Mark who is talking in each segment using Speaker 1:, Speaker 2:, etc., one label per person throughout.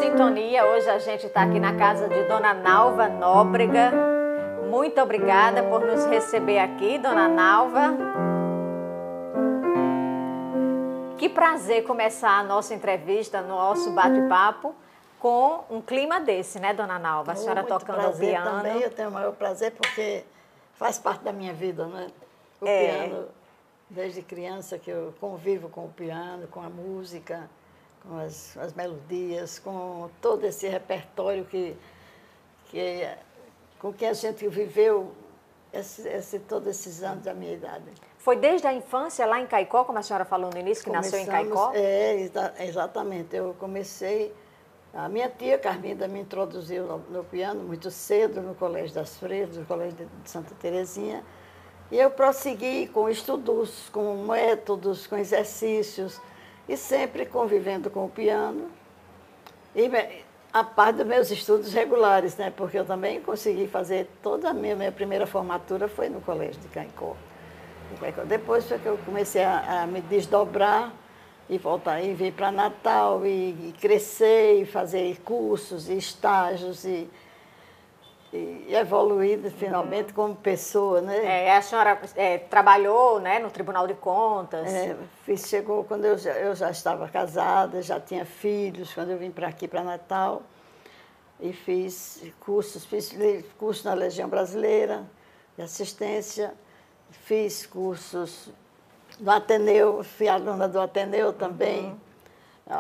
Speaker 1: sintonia. Hoje a gente está aqui na casa de Dona Nalva Nóbrega. Muito obrigada por nos receber aqui, Dona Nalva. Que prazer começar a nossa entrevista, nosso bate-papo, com um clima desse, né, Dona Nalva? A senhora tocando o piano.
Speaker 2: Também, eu tenho o maior prazer porque faz parte da minha vida, né? O piano, desde criança que eu convivo com o piano, com a música, com as melodias, com todo esse repertório com que a gente viveu todos esses anos da minha idade.
Speaker 1: Foi desde a infância lá em Caicó, como a senhora falou no início, que nasceu em Caicó?
Speaker 2: Exatamente. Eu comecei... A minha tia Carminda me introduziu no piano muito cedo, no Colégio das Freiras, no Colégio de Santa Terezinha. E eu prossegui com estudos, com métodos, com exercícios, e sempre convivendo com o piano. E a parte dos meus estudos regulares, né? Porque eu também consegui fazer toda a minha primeira formatura foi no Colégio de Caicó. Depois foi que eu comecei a me desdobrar e voltar e vir para Natal e crescer e fazer cursos e estágios e evoluir finalmente como pessoa, né?
Speaker 1: A senhora trabalhou, né, no Tribunal de Contas?
Speaker 2: Chegou quando eu já estava casada, já tinha filhos, quando eu vim para aqui, para Natal, e fiz cursos na Legião Brasileira de assistência, fiz cursos no Ateneu, fui aluna do Ateneu também,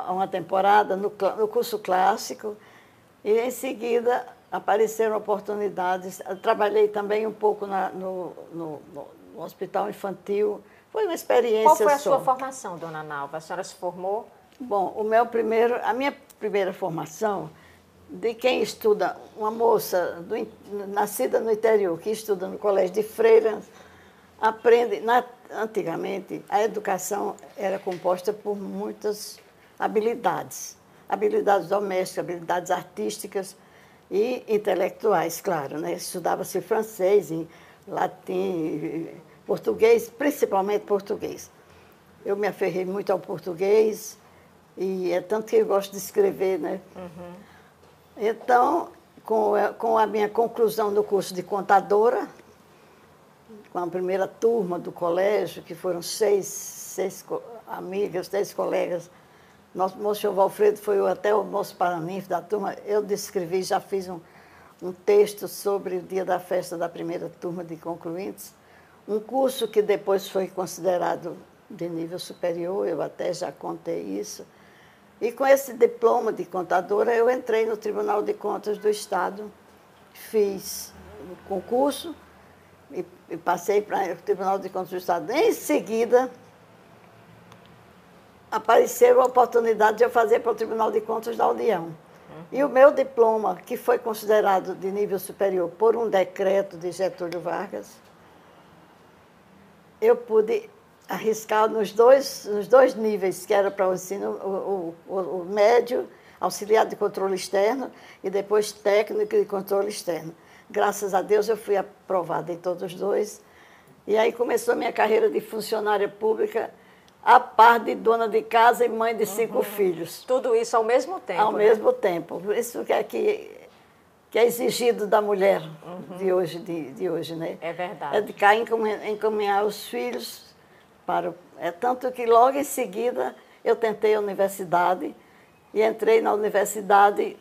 Speaker 2: uma temporada no curso clássico, e em seguida apareceram oportunidades. Eu trabalhei também um pouco no Hospital Infantil, foi uma experiência.
Speaker 1: Qual foi a sua formação, Dona Nalva? A senhora se formou?
Speaker 2: Bom, a minha primeira formação, de quem estuda, uma moça nascida no interior, que estuda no Colégio de Freiras, aprende... Antigamente, a educação era composta por muitas habilidades. Habilidades domésticas, habilidades artísticas e intelectuais, claro, né? Estudava-se francês, latim, português, principalmente português. Eu me aferrei muito ao português, e é tanto que eu gosto de escrever, né? Então, com a minha conclusão do curso de contadora, com a primeira turma do colégio, que foram seis amigas, 10 colegas. Nosso moço Valfredo foi até o moço paraninfo da turma. Eu descrevi, já fiz um texto sobre o dia da festa da primeira turma de concluintes. Um curso que depois foi considerado de nível superior, eu até já contei isso. E com esse diploma de contadora, eu entrei no Tribunal de Contas do Estado, fiz o concurso, e passei para o Tribunal de Contas do Estado. Em seguida, apareceu a oportunidade de eu fazer para o Tribunal de Contas da União. E o meu diploma, que foi considerado de nível superior por um decreto de Getúlio Vargas, eu pude arriscar nos dois níveis, que era para o ensino, o médio, auxiliar de controle externo, e depois técnico de controle externo. Graças a Deus eu fui aprovada em todos os dois. E aí começou a minha carreira de funcionária pública, a par de dona de casa e mãe de 5 filhos.
Speaker 1: Tudo isso ao mesmo tempo?
Speaker 2: Ao mesmo tempo. Isso que é exigido da mulher de hoje, né?
Speaker 1: É verdade.
Speaker 2: É de cá encaminhar os filhos para... tanto que logo em seguida eu tentei a universidade e entrei na universidade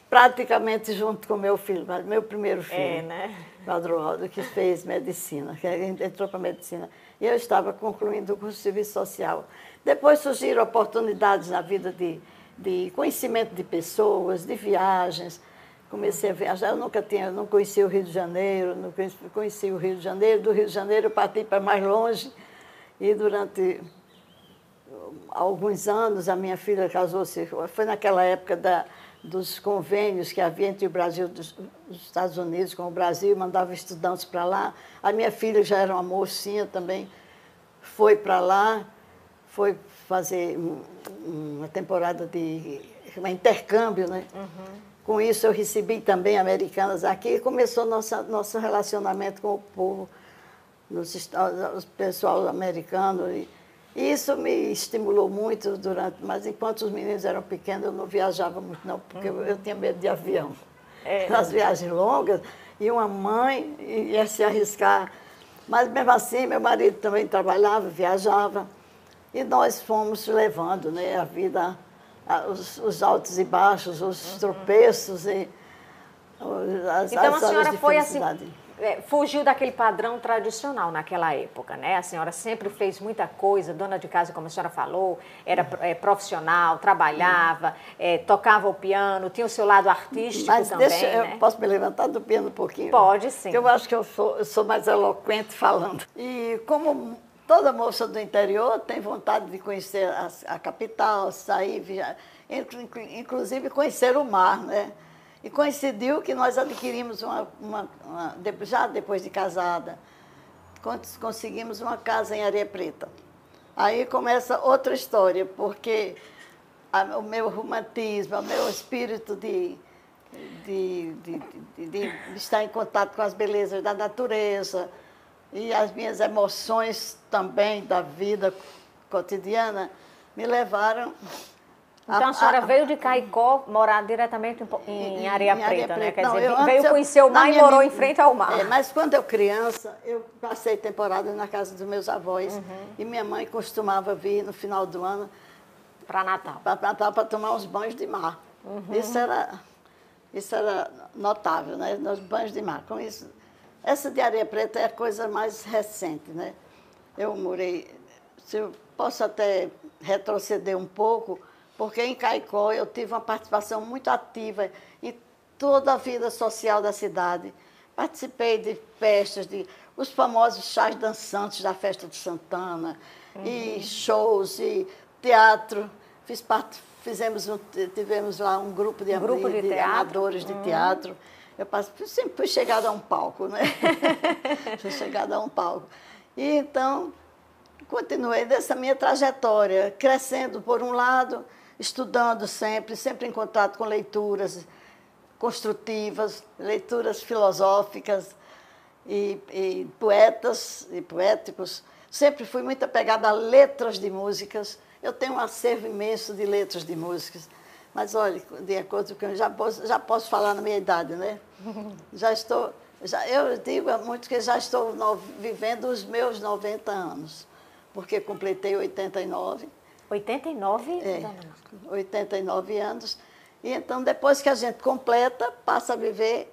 Speaker 2: praticamente junto com meu filho, meu primeiro filho,
Speaker 1: né?
Speaker 2: Padroaldo, que fez medicina, que entrou para medicina. E eu estava concluindo o curso de serviço social. Depois surgiram oportunidades na vida de conhecimento de pessoas, de viagens. Comecei a viajar, eu não conhecia o Rio de Janeiro, não conheci o Rio de Janeiro. Do Rio de Janeiro eu parti para mais longe e durante alguns anos a minha filha casou-se, foi naquela época dos convênios que havia entre o Brasil e os Estados Unidos com o Brasil, mandava estudantes para lá. A minha filha já era uma mocinha também, foi para lá, foi fazer uma temporada de intercâmbio, né? Com isso eu recebi também americanas aqui e começou nosso relacionamento com o povo, o pessoal americano. E isso me estimulou muito mas enquanto os meninos eram pequenos, eu não viajava muito não, porque eu tinha medo de avião. Nas viagens longas, e uma mãe ia se arriscar. Mas mesmo assim, meu marido também trabalhava, viajava, e nós fomos levando, né, a vida, os altos e baixos, os tropeços e
Speaker 1: então a senhora foi assim,
Speaker 2: felicidade.
Speaker 1: fugiu daquele padrão tradicional naquela época, né? A senhora sempre fez muita coisa, dona de casa, como a senhora falou, era profissional, trabalhava, tocava o piano, tinha o seu lado artístico
Speaker 2: Mas
Speaker 1: também,
Speaker 2: eu posso me levantar do piano um pouquinho?
Speaker 1: Pode, sim.
Speaker 2: Porque eu acho que eu sou mais eloquente falando. E como toda moça do interior tem vontade de conhecer a capital, sair, viajar, inclusive conhecer o mar, né? E coincidiu que nós adquirimos já depois de casada, conseguimos uma casa em Areia Preta. Aí começa outra história, porque o meu romantismo, o meu espírito de estar em contato com as belezas da natureza e as minhas emoções também da vida cotidiana me levaram.
Speaker 1: Então a senhora veio de Caicó morar diretamente em Areia Preta, né? Quer dizer,
Speaker 2: Não,
Speaker 1: veio conhecer o mar e morou em frente ao mar.
Speaker 2: Mas quando eu criança, eu passei temporada na casa dos meus avós e minha mãe costumava vir no final do ano
Speaker 1: para Natal.
Speaker 2: Para Natal, para tomar uns banhos de mar. Isso era notável, né? Nos banhos de mar. Com isso, essa de Areia Preta é a coisa mais recente, né? Eu morei, se eu posso até retroceder um pouco, porque em Caicó eu tive uma participação muito ativa em toda a vida social da cidade. Participei de festas, os famosos chás dançantes da Festa de Santana, e shows, e teatro. Tivemos lá um grupo de amadores de teatro. Eu sempre fui chegada a um palco, né? Fui chegada a um palco. E então, continuei dessa minha trajetória, crescendo por um lado, estudando sempre em contato com leituras construtivas, leituras filosóficas e poetas e poéticos. Sempre fui muito apegada a letras de músicas. Eu tenho um acervo imenso de letras de músicas. Mas, olha, de acordo com... Já posso falar na minha idade, né? Eu digo muito que já estou vivendo os meus 90 anos, porque completei 89.
Speaker 1: 89?
Speaker 2: É, 89 anos. E então, depois que a gente completa, passa a viver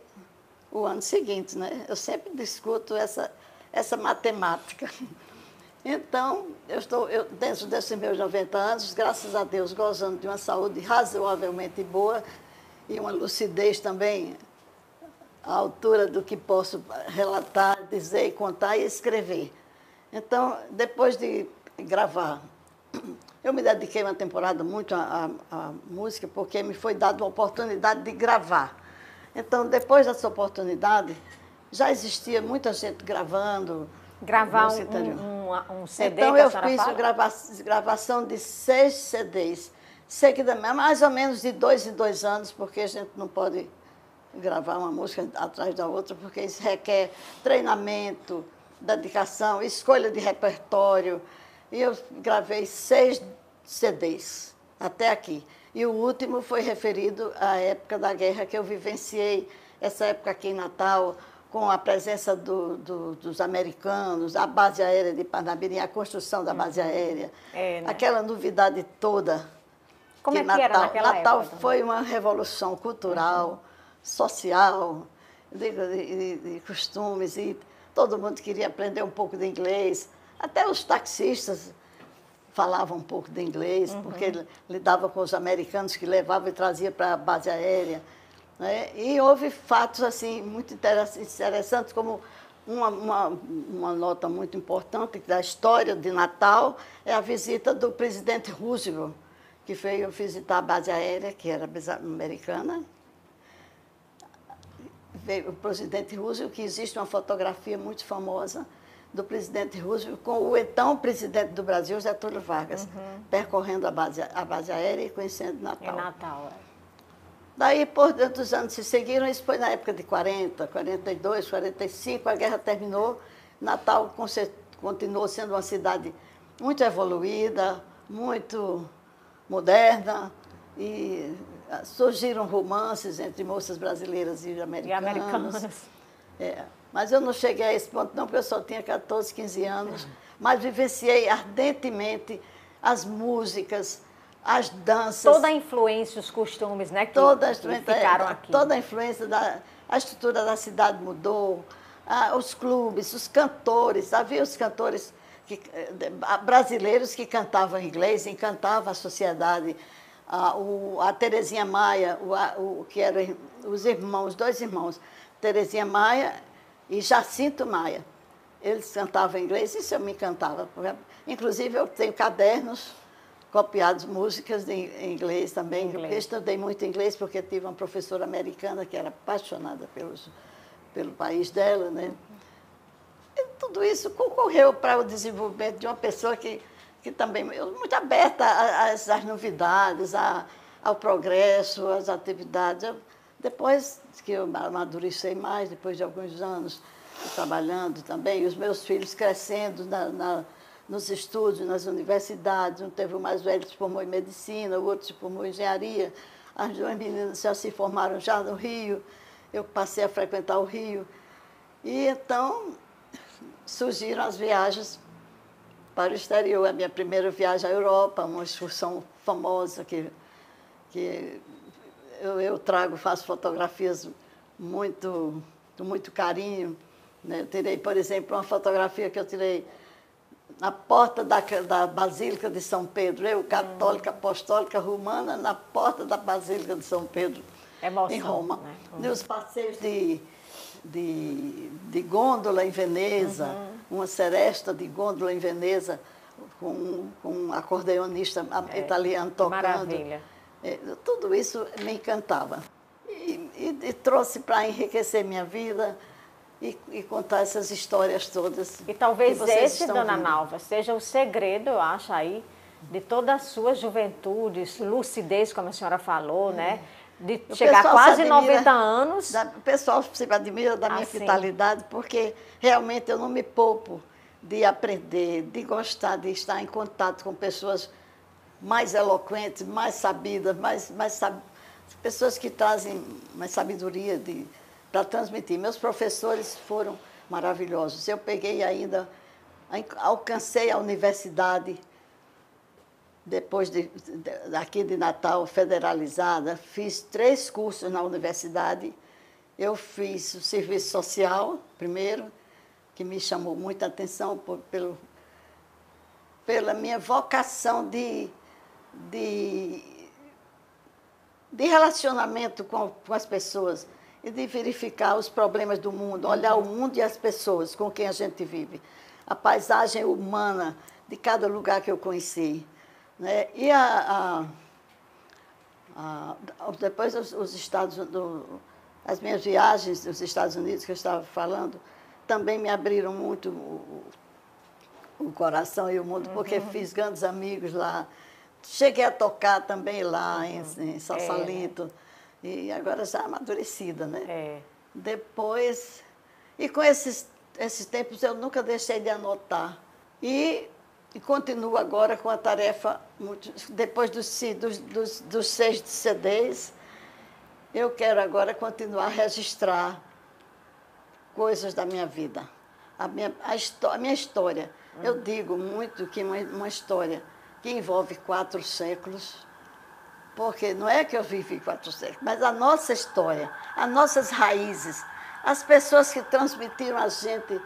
Speaker 2: o ano seguinte, né? Eu sempre discuto essa matemática. Então, dentro desses meus 90 anos, graças a Deus, gozando de uma saúde razoavelmente boa e uma lucidez também à altura do que posso relatar, dizer, contar e escrever. Então, depois de gravar, eu me dediquei uma temporada muito à música, porque me foi dada a oportunidade de gravar. Então, depois dessa oportunidade, já existia muita gente gravando.
Speaker 1: Gravar um CD,
Speaker 2: então, eu fiz gravação de 6 CDs, seguidamente, mais ou menos de 2 em 2 anos, porque a gente não pode gravar uma música atrás da outra, porque isso requer treinamento, dedicação, escolha de repertório. E eu gravei 6 CDs até aqui. E o último foi referido à época da guerra que eu vivenciei, essa época aqui em Natal, com a presença dos americanos, a base aérea de Parnamirim, a construção da base aérea,
Speaker 1: né?
Speaker 2: Aquela novidade toda.
Speaker 1: Como é que era naquela
Speaker 2: Natal
Speaker 1: época?
Speaker 2: Foi uma revolução cultural, social, de costumes, e todo mundo queria aprender um pouco de inglês. Até os taxistas falavam um pouco de inglês, porque lidavam com os americanos que levavam e traziam para a base aérea. Né? E houve fatos assim, muito interessantes, como uma nota muito importante da história de Natal é a visita do presidente Roosevelt, que veio visitar a base aérea, que era americana. Veio o presidente Roosevelt, que existe uma fotografia muito famosa do presidente Roosevelt com o então presidente do Brasil, Getúlio Vargas, percorrendo a base aérea e conhecendo Natal.
Speaker 1: Em Natal,
Speaker 2: Daí, por dentro dos anos se seguiram, isso foi na época de 40, 42, 45, a guerra terminou, Natal continuou sendo uma cidade muito evoluída, muito moderna, e surgiram romances entre moças brasileiras e americanas. Mas eu não cheguei a esse ponto não, porque eu só tinha 14, 15 anos, mas vivenciei ardentemente as músicas, as danças.
Speaker 1: Toda a influência, os costumes, né, que ficaram aqui.
Speaker 2: Toda a influência, a estrutura da cidade mudou, os clubes, os cantores, havia os cantores brasileiros que cantavam inglês, encantavam a sociedade. A Terezinha Maia, que eram os dois irmãos, Terezinha Maia e Jacinto Maia. Eles cantavam inglês, isso eu me encantava. Inclusive, eu tenho cadernos copiados, músicas em inglês também. Eu estudei muito inglês porque tive uma professora americana que era apaixonada pelo país dela, né? E tudo isso concorreu para o desenvolvimento de uma pessoa que também muito aberta às novidades, ao progresso, às atividades. Depois que eu amadureci mais, depois de alguns anos trabalhando também, os meus filhos crescendo nos estudos, nas universidades, um teve o mais velho que se formou em medicina, o outro se formou em engenharia, as duas meninas já se formaram já no Rio, eu passei a frequentar o Rio. E então surgiram as viagens para o exterior. A minha primeira viagem à Europa, uma excursão famosa que eu trago, faço fotografias com muito carinho. Né? Eu tirei, por exemplo, uma fotografia que eu tirei na porta da Basílica de São Pedro, eu, católica, apostólica, romana, na porta da Basílica de São Pedro, em Roma. Né? Nos passeios de gôndola em Veneza, uma seresta de gôndola em Veneza, com um acordeonista italiano tocando.
Speaker 1: Maravilha.
Speaker 2: Tudo isso me encantava. E trouxe para enriquecer minha vida e contar essas histórias todas.
Speaker 1: E talvez esse, dona Nalva, seja o segredo, eu acho, aí, de toda a sua juventude, lucidez, como a senhora falou, né? De chegar a quase 90 anos.
Speaker 2: O pessoal se admira da minha vitalidade, porque realmente eu não me poupo de aprender, de gostar, de estar em contato com pessoas mais eloquentes, mais sabidas, pessoas que trazem mais sabedoria para transmitir. Meus professores foram maravilhosos. Eu peguei ainda, alcancei a universidade, depois daqui de Natal, federalizada, fiz 3 cursos na universidade. Eu fiz o serviço social, primeiro, que me chamou muita atenção pela minha vocação de relacionamento com as pessoas e de verificar os problemas do mundo, olhar o mundo e as pessoas com quem a gente vive, a paisagem humana de cada lugar que eu conheci. Né? E depois as minhas viagens nos Estados Unidos, que eu estava falando, também me abriram muito o coração e o mundo, porque fiz grandes amigos lá. Cheguei a tocar também lá em Sausalito, e agora já amadurecida, né? Depois, e com esses tempos eu nunca deixei de anotar. E continuo agora com a tarefa, depois dos 6 CDs, eu quero agora continuar a registrar coisas da minha vida, a minha história. Eu digo muito que uma história que envolve 4 séculos, porque não é que eu vivi 4 séculos, mas a nossa história, as nossas raízes, as pessoas que transmitiram a gente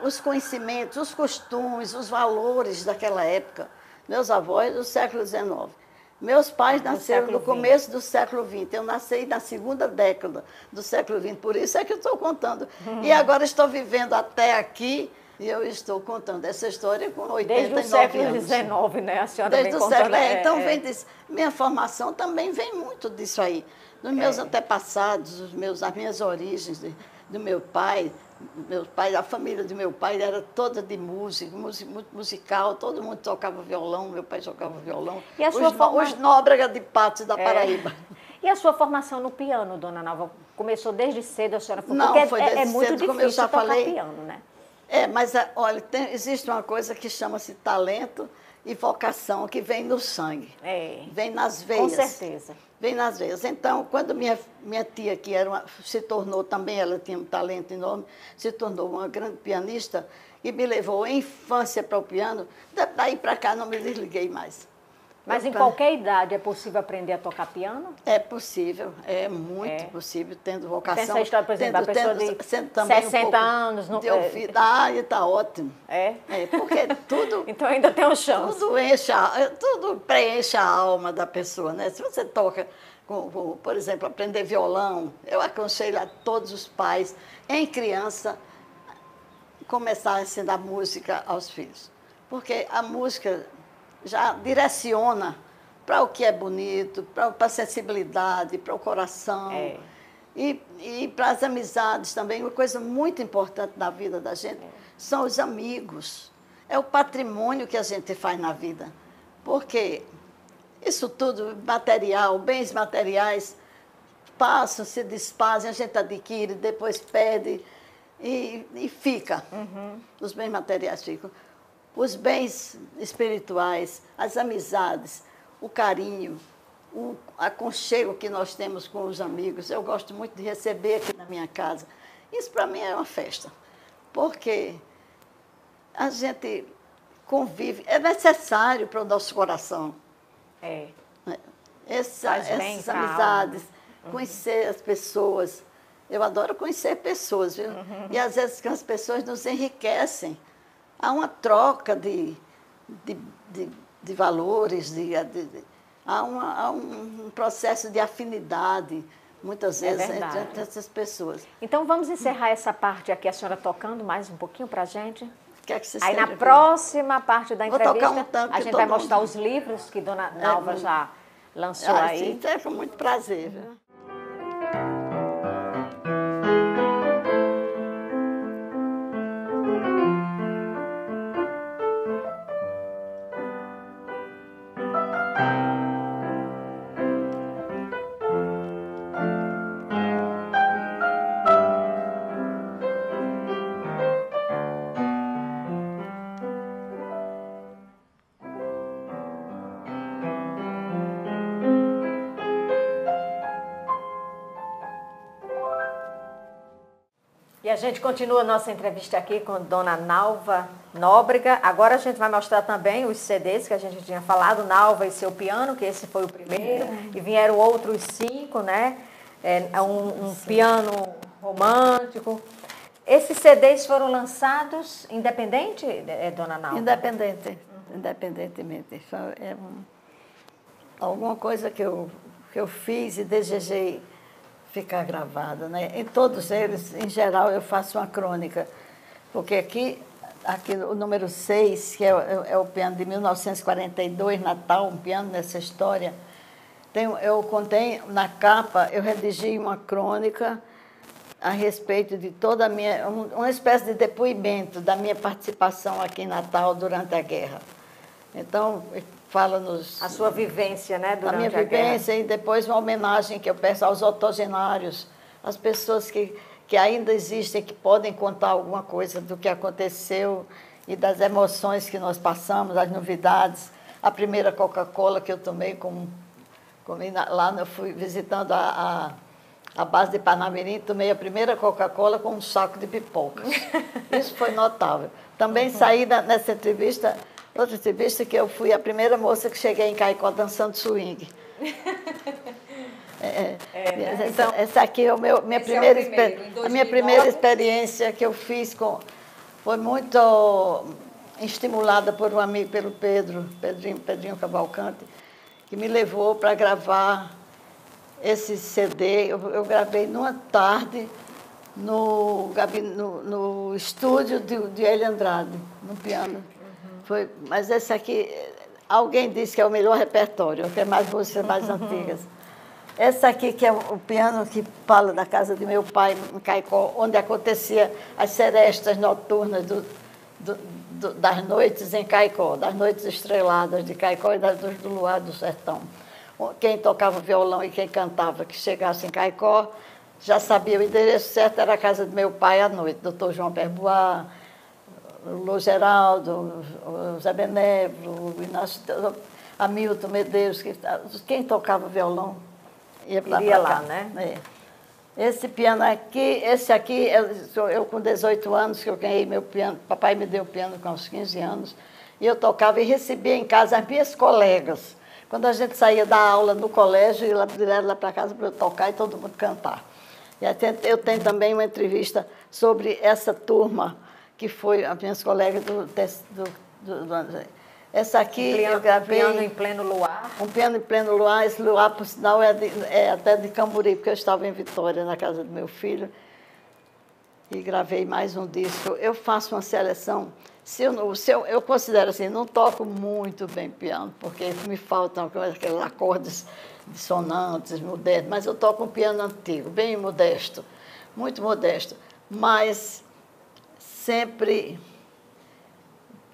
Speaker 2: os conhecimentos, os costumes, os valores daquela época. Meus avós do século XIX. Meus pais nasceram no começo do século XX. Eu nasci na segunda década do século XX, por isso é que eu estou contando. E agora estou vivendo até aqui e eu estou contando essa história com 89 anos.
Speaker 1: Desde o século XIX, né? A senhora vem contando.
Speaker 2: Então, vem disso. Minha formação também vem muito disso aí. Dos meus antepassados, as minhas origens, do meu pai. A família do meu pai era toda de música, musical, todo mundo tocava violão, meu pai tocava violão.
Speaker 1: E a
Speaker 2: os Nóbrega de Patos da Paraíba.
Speaker 1: E a sua formação no piano, dona Nalva, começou desde cedo, a senhora falou?
Speaker 2: Não,
Speaker 1: porque
Speaker 2: foi desde
Speaker 1: é muito
Speaker 2: cedo,
Speaker 1: difícil
Speaker 2: como eu já
Speaker 1: tocar
Speaker 2: falei,
Speaker 1: piano, né?
Speaker 2: Mas olha, existe uma coisa que chama-se talento e vocação, que vem no sangue, vem nas veias.
Speaker 1: Com certeza.
Speaker 2: Vem nas veias. Então, quando minha tia, que se tornou também, ela tinha um talento enorme, se tornou uma grande pianista e me levou em infância para o piano, daí para cá não me desliguei mais.
Speaker 1: Mas em qualquer idade é possível aprender a tocar piano?
Speaker 2: É possível, é muito possível, tendo vocação.
Speaker 1: Pensa a história, por exemplo, a pessoa de 60 anos...
Speaker 2: De ouvido, está ótimo. Porque tudo...
Speaker 1: Então ainda tem um chance.
Speaker 2: Tudo preenche a alma da pessoa, né? Se você toca, por exemplo, aprender violão, eu aconselho a todos os pais, em criança, começar a ensinar música aos filhos. Porque a música já direciona para o que é bonito, para a sensibilidade, para o coração. E para as amizades também. Uma coisa muito importante na vida da gente são os amigos. É o patrimônio que a gente faz na vida. Porque isso tudo, material, bens materiais, passam, se desfazem, a gente adquire, depois perde e fica. Os bens materiais ficam. Os bens espirituais, as amizades, o carinho, o aconchego que nós temos com os amigos. Eu gosto muito de receber aqui na minha casa. Isso para mim é uma festa, porque a gente convive, é necessário para o nosso coração. Essas amizades, conhecer as pessoas. Eu adoro conhecer pessoas, viu? E às vezes as pessoas nos enriquecem. Há uma troca de valores, há um processo de afinidade, muitas vezes, entre essas pessoas.
Speaker 1: Então, vamos encerrar essa parte aqui, a senhora tocando mais um pouquinho para a gente.
Speaker 2: Aí,
Speaker 1: na próxima parte da entrevista,
Speaker 2: a
Speaker 1: gente vai mostrar os livros que Dona Nalva já lançou aí.
Speaker 2: Sim, com muito prazer, viu?
Speaker 1: E a gente continua a nossa entrevista aqui com Dona Nalva Nóbrega. Agora a gente vai mostrar também os CDs que a gente tinha falado, Nalva e seu piano, que esse foi o primeiro, e vieram outros 5, né? Um piano romântico. Esses CDs foram lançados independente, Dona Nalva?
Speaker 2: Independentemente. Alguma coisa que eu fiz e desejei ficar gravada, né? Em todos eles, em geral, eu faço uma crônica, porque aqui o número 6, que é o piano de 1942, Natal, um piano nessa história, eu contei, na capa, eu redigi uma crônica a respeito de toda a minha, uma espécie de depoimento da minha participação aqui em Natal durante a guerra. Então, fala-nos...
Speaker 1: A sua vivência, né, durante a
Speaker 2: minha vivência
Speaker 1: guerra.
Speaker 2: E depois uma homenagem que eu peço aos octogenários, às pessoas que ainda existem, que podem contar alguma coisa do que aconteceu e das emoções que nós passamos, as novidades. A primeira Coca-Cola que eu tomei, lá eu fui visitando a base de Panamirim, tomei a primeira Coca-Cola com um saco de pipocas. Isso foi notável. Também saí nessa entrevista... Outra entrevista que eu fui a primeira moça que cheguei em Caicó dançando swing. Então, essa aqui é a minha primeira experiência que eu fiz foi muito estimulada por um amigo, pelo Pedrinho Cavalcante, que me levou para gravar esse CD. Eu gravei numa tarde no estúdio de Hélio Andrade, no piano. Mas esse aqui, alguém disse que é o melhor repertório, que é mais músicas mais antigas. Essa aqui, que é o piano que fala da casa de meu pai, em Caicó, onde acontecia as serestas noturnas das noites em Caicó, das noites estreladas de Caicó e das luzes do luar do sertão. Quem tocava violão e quem cantava, que chegasse em Caicó, já sabia o endereço certo, era a casa de meu pai à noite, doutor João Perbois, Lô Geraldo, o Zé Benévolo, o Inácio, Hamilton Medeiros, quem tocava violão ia
Speaker 1: lá, né?
Speaker 2: Esse piano aqui, esse aqui, eu com 18 anos que eu ganhei meu piano, papai me deu o piano com uns 15 anos, e eu tocava e recebia em casa as minhas colegas. Quando a gente saía da aula no colégio, ia direto lá para casa para eu tocar e todo mundo cantar. E eu tenho também uma entrevista sobre essa turma, que foi as minhas colegas essa aqui eu gravei...
Speaker 1: Um piano em pleno luar.
Speaker 2: Um piano em pleno luar. Esse luar, por sinal, é até de Camburi, porque eu estava em Vitória, na casa do meu filho, e gravei mais um disco. Eu faço uma seleção. Eu considero assim, não toco muito bem piano, porque me faltam aqueles acordes dissonantes, modernos, mas eu toco um piano antigo, bem modesto, muito modesto, mas sempre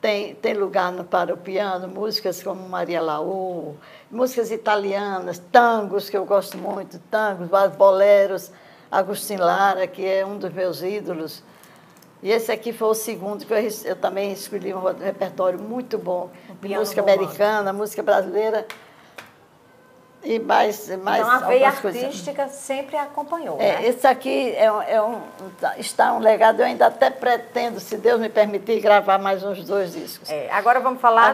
Speaker 2: tem lugar para o piano, músicas como Maria Laú, músicas italianas, tangos, que eu gosto muito, tangos, boleros, Agostinho Lara, que é um dos meus ídolos. E esse aqui foi o segundo, que eu também escolhi um repertório muito bom, de música americana, música brasileira, e mais
Speaker 1: então, a veia artística sempre acompanhou, né?
Speaker 2: Esse aqui está um legado, eu ainda até pretendo, se Deus me permitir, gravar mais uns 2 discos.
Speaker 1: Agora vamos falar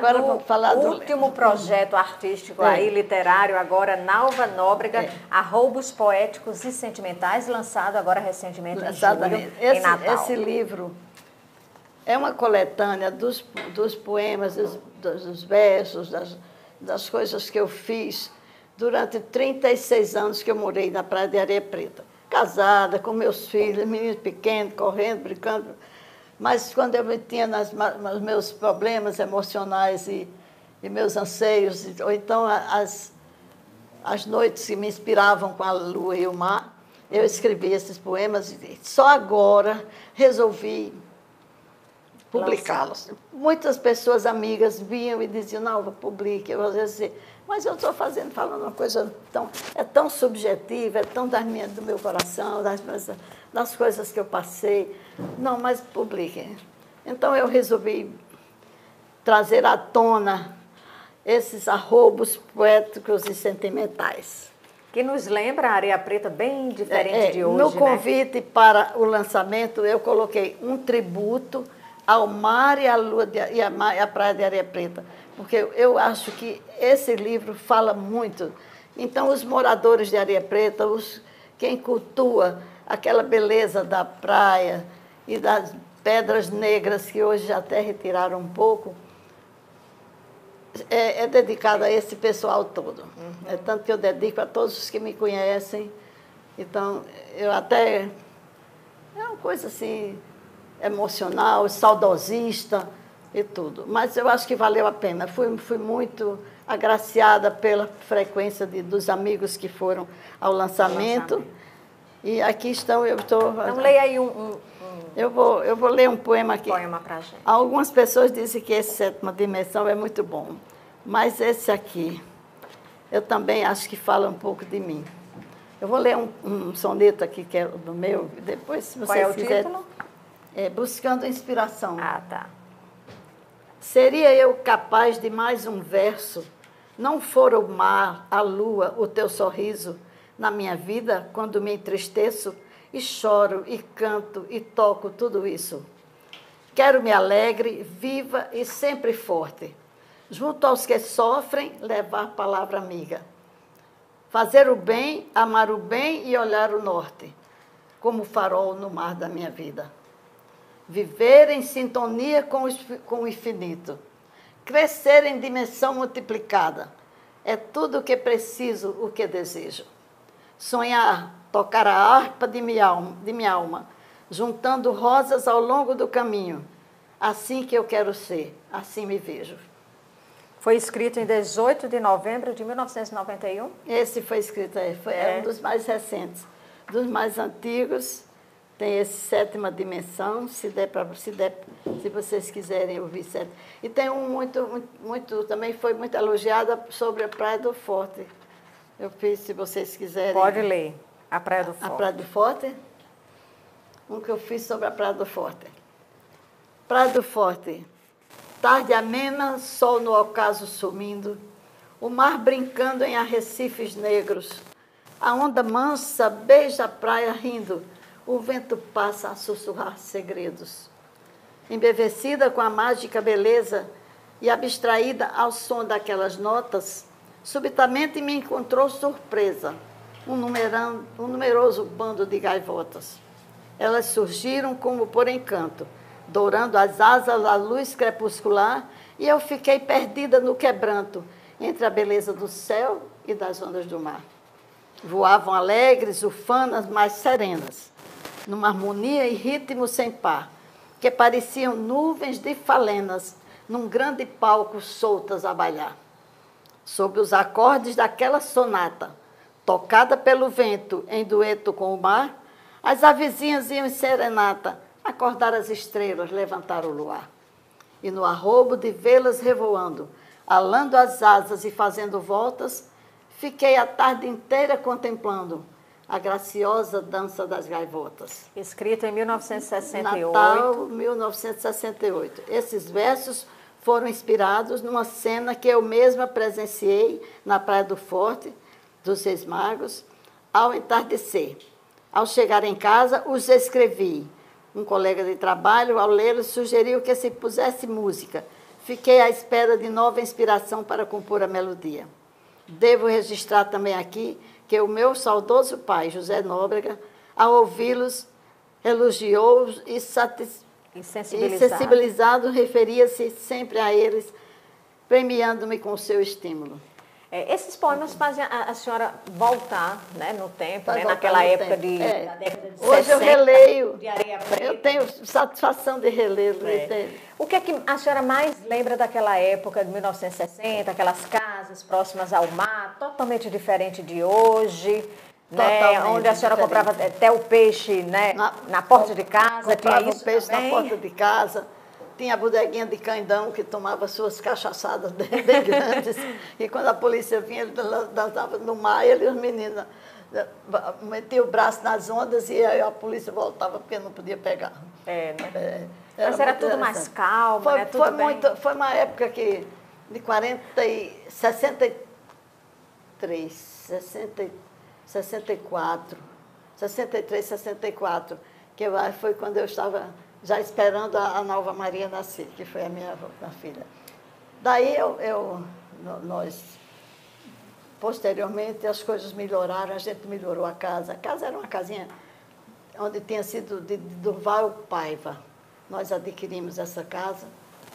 Speaker 1: do último projeto artístico aí, literário, agora, Nalva Nóbrega, Arroubos Poéticos e Sentimentais, lançado agora recentemente em julho, em Natal.
Speaker 2: Esse livro é uma coletânea dos poemas, dos versos, das coisas que eu fiz durante 36 anos que eu morei na Praia de Areia Preta. Casada, com meus filhos, meninos pequenos, correndo, brincando. Mas quando eu tinha nos meus problemas emocionais e meus anseios, ou então as noites que me inspiravam com a lua e o mar, eu escrevi esses poemas e só agora resolvi publicá-los. Muitas pessoas amigas vinham e diziam, não, publique. Eu às vezes dizia, mas eu estou falando uma coisa tão subjetiva, é tão do meu coração, das coisas que eu passei. Não, mas publiquem. Então eu resolvi trazer à tona esses arroubos poéticos e sentimentais.
Speaker 1: Que nos lembra a Areia Preta bem diferente de hoje,
Speaker 2: no convite para o lançamento, eu coloquei um tributo ao mar e à lua e à Praia de Areia Preta, porque eu acho que esse livro fala muito. Então, os moradores de Areia Preta, quem cultua aquela beleza da praia e das pedras negras, que hoje já até retiraram um pouco, é dedicado a esse pessoal todo. É tanto que eu dedico a todos os que me conhecem. Então, eu até... É uma coisa assim, emocional, saudosista e tudo. Mas eu acho que valeu a pena. Fui muito agraciada pela frequência dos amigos que foram ao lançamento. E aqui estão, eu estou...
Speaker 1: Então, leia aí
Speaker 2: Eu vou ler um poema aqui.
Speaker 1: Poema pra gente.
Speaker 2: Algumas pessoas dizem que esse Sétima Dimensão é muito bom, mas esse aqui, eu também acho que fala um pouco de mim. Eu vou ler um soneto aqui, que é do meu, depois, se vocês quiserem...
Speaker 1: Qual é o título?
Speaker 2: Buscando Inspiração.
Speaker 1: Ah, tá.
Speaker 2: Seria eu capaz de mais um verso, não for o mar, a lua, o teu sorriso, na minha vida, quando me entristeço, e choro, e canto, e toco tudo isso. Quero-me alegre, viva e sempre forte. Junto aos que sofrem, levar palavra amiga. Fazer o bem, amar o bem e olhar o norte, como farol no mar da minha vida. Viver em sintonia com o infinito. Crescer em dimensão multiplicada. É tudo o que preciso, o que desejo. Sonhar, tocar a harpa de minha alma, juntando rosas ao longo do caminho. Assim que eu quero ser, assim me vejo.
Speaker 1: Foi escrito em 18 de novembro de 1991?
Speaker 2: Esse foi escrito, é um dos mais recentes. Dos mais antigos, tem esse Sétima Dimensão, se vocês quiserem ouvir. E tem um muito, também foi muito elogiada sobre a Praia do Forte. Eu fiz, se vocês quiserem.
Speaker 1: Pode ler, a Praia do Forte.
Speaker 2: A Praia do Forte? Um que eu fiz sobre a Praia do Forte. Praia do Forte. Tarde amena, sol no ocaso sumindo, o mar brincando em arrecifes negros. A onda mansa beija a praia rindo, o vento passa a sussurrar segredos. Embevecida com a mágica beleza e abstraída ao som daquelas notas, subitamente me encontrou surpresa, um numeroso bando de gaivotas. Elas surgiram como por encanto, dourando as asas à luz crepuscular, e eu fiquei perdida no quebranto, entre a beleza do céu e das ondas do mar. Voavam alegres, ufanas, mas serenas, numa harmonia e ritmo sem par, que pareciam nuvens de falenas, num grande palco soltas a bailar. Sob os acordes daquela sonata, tocada pelo vento em dueto com o mar, as avezinhas iam em serenata, acordar as estrelas, levantar o luar. E no arrobo de vê-las revoando, alando as asas e fazendo voltas, fiquei a tarde inteira contemplando a graciosa dança das gaivotas.
Speaker 1: Escrito em 1968.
Speaker 2: Natal, 1968. Esses versos foram inspirados numa cena que eu mesma presenciei na Praia do Forte, dos Reis Magos, ao entardecer. Ao chegar em casa, os escrevi. Um colega de trabalho, ao lê-los, sugeriu que se pusesse música. Fiquei à espera de nova inspiração para compor a melodia. Devo registrar também aqui que o meu saudoso pai, José Nóbrega, ao ouvi-los, elogiou e sensibilizado, referia-se sempre a eles, premiando-me com o seu estímulo.
Speaker 1: Esses poemas fazem a senhora voltar, né, no tempo, né, naquela época da década de 60.
Speaker 2: Hoje eu releio,
Speaker 1: de Areia Preta.
Speaker 2: Eu tenho satisfação de relê-lo.
Speaker 1: O que é que a senhora mais lembra daquela época de 1960, aquelas casas próximas ao mar, totalmente diferente de hoje, né, onde a senhora comprava até o peixe, né, na porta de casa, tinha isso
Speaker 2: o peixe
Speaker 1: também?
Speaker 2: na porta de casa. Tinha a bodeguinha de Candão, que tomava suas cachaçadas bem grandes. E quando a polícia vinha, ele dançava no mar, ele e os meninos metiam o braço nas ondas e aí a polícia voltava porque não podia pegar.
Speaker 1: Mas era tudo mais calmo, né? Tudo bem.
Speaker 2: Foi uma época que, de 63, 64, 63, 64, que foi quando eu estava já esperando a Nova Maria nascer, que foi a minha filha. Daí nós, posteriormente, as coisas melhoraram, a gente melhorou a casa. A casa era uma casinha onde tinha sido de Durval Paiva. Nós adquirimos essa casa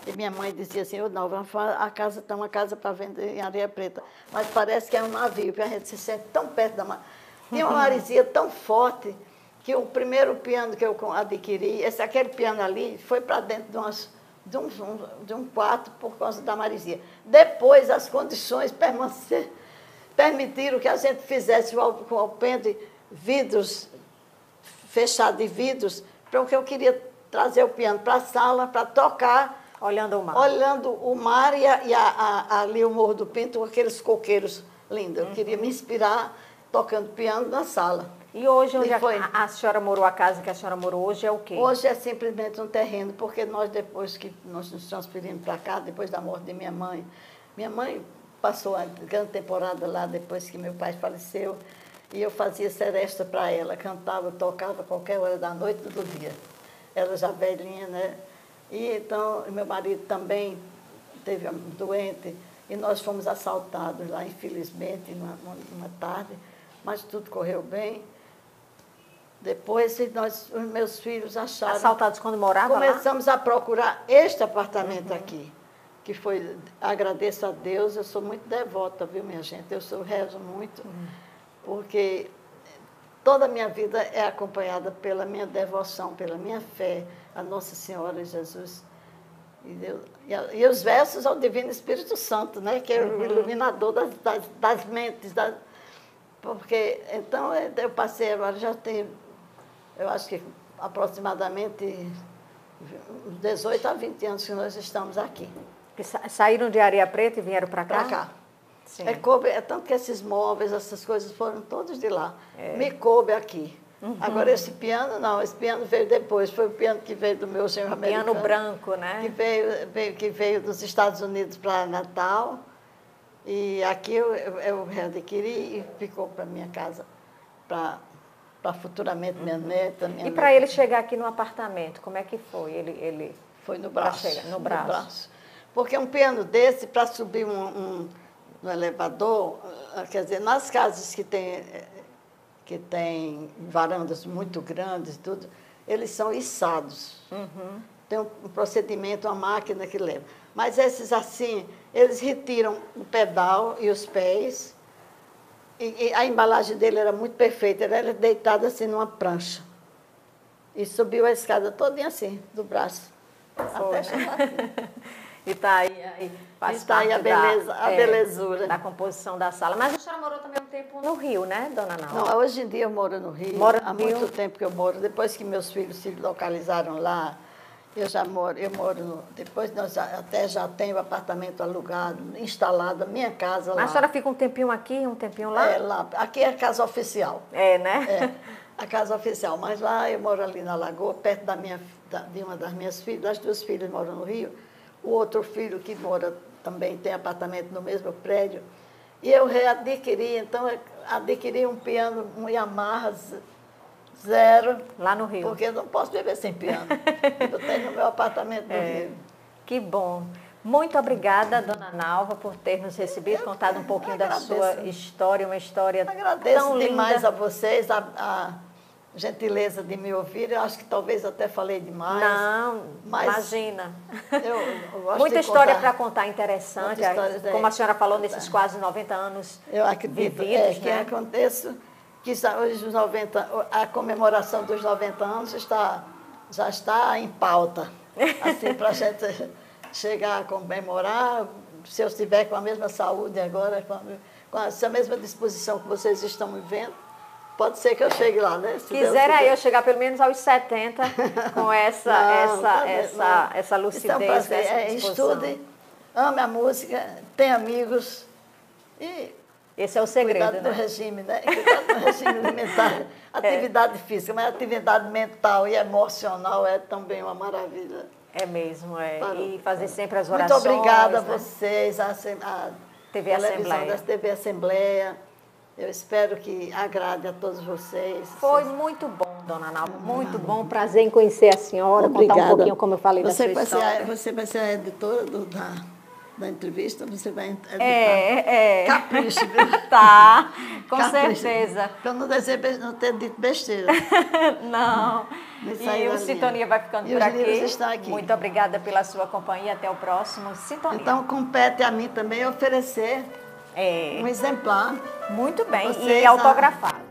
Speaker 2: e minha mãe dizia assim, não, a casa está uma casa para vender em Areia Preta, mas parece que é um navio, porque a gente se sente tão perto da mar. Tinha uma maresia tão forte que o primeiro piano que eu adquiri, aquele piano ali, foi para dentro de um quarto por causa da maresia. Depois, as condições permitiram que a gente fizesse com o alpendre vidros, fechado de vidros, porque eu queria trazer o piano para a sala, para tocar.
Speaker 1: Olhando o mar.
Speaker 2: Olhando o mar e ali o Morro do Pinto, com aqueles coqueiros lindos. Eu queria me inspirar tocando piano na sala.
Speaker 1: E hoje, onde a senhora morou, a casa que a senhora morou hoje é o quê?
Speaker 2: Hoje é simplesmente um terreno, porque nós, depois que nós nos transferimos para cá, depois da morte de minha mãe passou a grande temporada lá, depois que meu pai faleceu, e eu fazia seresta para ela, cantava, tocava a qualquer hora da noite e do dia. Ela já velhinha, né? E então, meu marido também teve doente, e nós fomos assaltados lá, infelizmente, numa tarde, mas tudo correu bem. Depois, os meus filhos acharam...
Speaker 1: Assaltados quando moravam lá?
Speaker 2: Começamos a procurar este apartamento aqui, que foi, agradeço a Deus, eu sou muito devota, viu, minha gente? Eu rezo muito, porque toda a minha vida é acompanhada pela minha devoção, pela minha fé a Nossa Senhora e Jesus. E os versos ao Divino Espírito Santo, né? Que é o iluminador das mentes. Porque, então, eu passei agora, já tenho... Eu acho que aproximadamente 18 a 20 anos que nós estamos aqui.
Speaker 1: Saíram de Areia Preta e vieram para cá?
Speaker 2: Para cá.
Speaker 1: Sim.
Speaker 2: É tanto que esses móveis, essas coisas foram todos de lá. Me coube aqui. Agora, esse piano, não, esse piano veio depois, foi o piano que veio do meu genro americano.
Speaker 1: Piano branco, né?
Speaker 2: Que veio dos Estados Unidos para Natal, e aqui eu readquiri e ficou para minha casa, para futuramente minha neta.
Speaker 1: E para ele chegar aqui no apartamento, como é que foi? Ele
Speaker 2: foi no braço.
Speaker 1: No braço.
Speaker 2: Porque um piano desse, para subir no elevador, quer dizer, nas casas que tem varandas muito grandes, tudo, eles são içados. Tem um procedimento, uma máquina que leva. Mas esses assim, eles retiram o pedal e os pés, e a embalagem dele era muito perfeita, ele era deitado assim numa prancha. E subiu a escada todinha assim, do braço.
Speaker 1: Foi,
Speaker 2: até chegar aqui.
Speaker 1: E está aí, faz
Speaker 2: Está aí a beleza, a belezura.
Speaker 1: Da composição da sala. Mas a senhora morou também um tempo no Rio, né, dona Nalva?
Speaker 2: Não, hoje em dia eu moro no Rio. Há muito tempo que eu moro. Depois que meus filhos se localizaram lá, depois nós até já tenho apartamento alugado, instalado, a minha casa lá.
Speaker 1: Mas a senhora fica um tempinho aqui, um tempinho lá?
Speaker 2: É, lá. Aqui é a casa oficial.
Speaker 1: É, né?
Speaker 2: É, a casa oficial. Mas lá eu moro ali na Lagoa, perto de uma das minhas filhas. As duas filhas moram no Rio. O outro filho que mora também tem apartamento no mesmo prédio. E eu readquiri, então, adquiri um piano, um Yamaha zero.
Speaker 1: Lá no Rio.
Speaker 2: Porque eu não posso viver sem piano. Eu tenho no meu apartamento no Rio.
Speaker 1: Que bom. Muito obrigada, dona Nalva, por ter nos recebido, contado um pouquinho da sua história, uma história tão linda.
Speaker 2: Agradeço demais a vocês, a gentileza de me ouvir. Eu acho que talvez até falei demais.
Speaker 1: Não, mas imagina.
Speaker 2: Eu gosto
Speaker 1: muita
Speaker 2: de
Speaker 1: história para contar, interessante.
Speaker 2: Histórias,
Speaker 1: como a senhora falou, nesses quase 90 anos
Speaker 2: eu acredito,
Speaker 1: vividos,
Speaker 2: que
Speaker 1: né?
Speaker 2: aconteça que hoje a comemoração dos 90 anos já está em pauta. Assim, para a gente chegar a comemorar, se eu estiver com a mesma saúde agora, com essa mesma disposição que vocês estão me vendo, pode ser que eu chegue lá, né?
Speaker 1: Quisera eu chegar pelo menos aos 70 com essa lucidez,
Speaker 2: então,
Speaker 1: essa disposição.
Speaker 2: Estude, ame a música, tenha amigos e
Speaker 1: esse é o segredo,
Speaker 2: cuidado do regime, né? Cuidado do regime alimentar, atividade física, mas atividade mental e emocional é também uma maravilha.
Speaker 1: É mesmo, e fazer sempre as orações.
Speaker 2: Muito obrigada a
Speaker 1: né?
Speaker 2: vocês, a
Speaker 1: TV
Speaker 2: televisão
Speaker 1: Assembleia.
Speaker 2: da TV Assembleia. Eu espero que agrade a todos vocês.
Speaker 1: Foi muito bom, dona Nalva, muito bom. Prazer em conhecer a senhora,
Speaker 2: Obrigada.
Speaker 1: Contar um pouquinho, como eu falei, da sua história.
Speaker 2: Você vai ser a editora da entrevista, você vai editar. Capricho, viu?
Speaker 1: Tá, com
Speaker 2: Capricho.
Speaker 1: certeza.
Speaker 2: Para não ter dito besteira.
Speaker 1: Não. E o Sintonia vai ficando por aqui.
Speaker 2: Está aqui.
Speaker 1: Muito obrigada pela sua companhia. Até o próximo Sintonia.
Speaker 2: Então, compete a mim também oferecer um exemplar.
Speaker 1: Muito bem,
Speaker 2: Vocês,
Speaker 1: e autografado.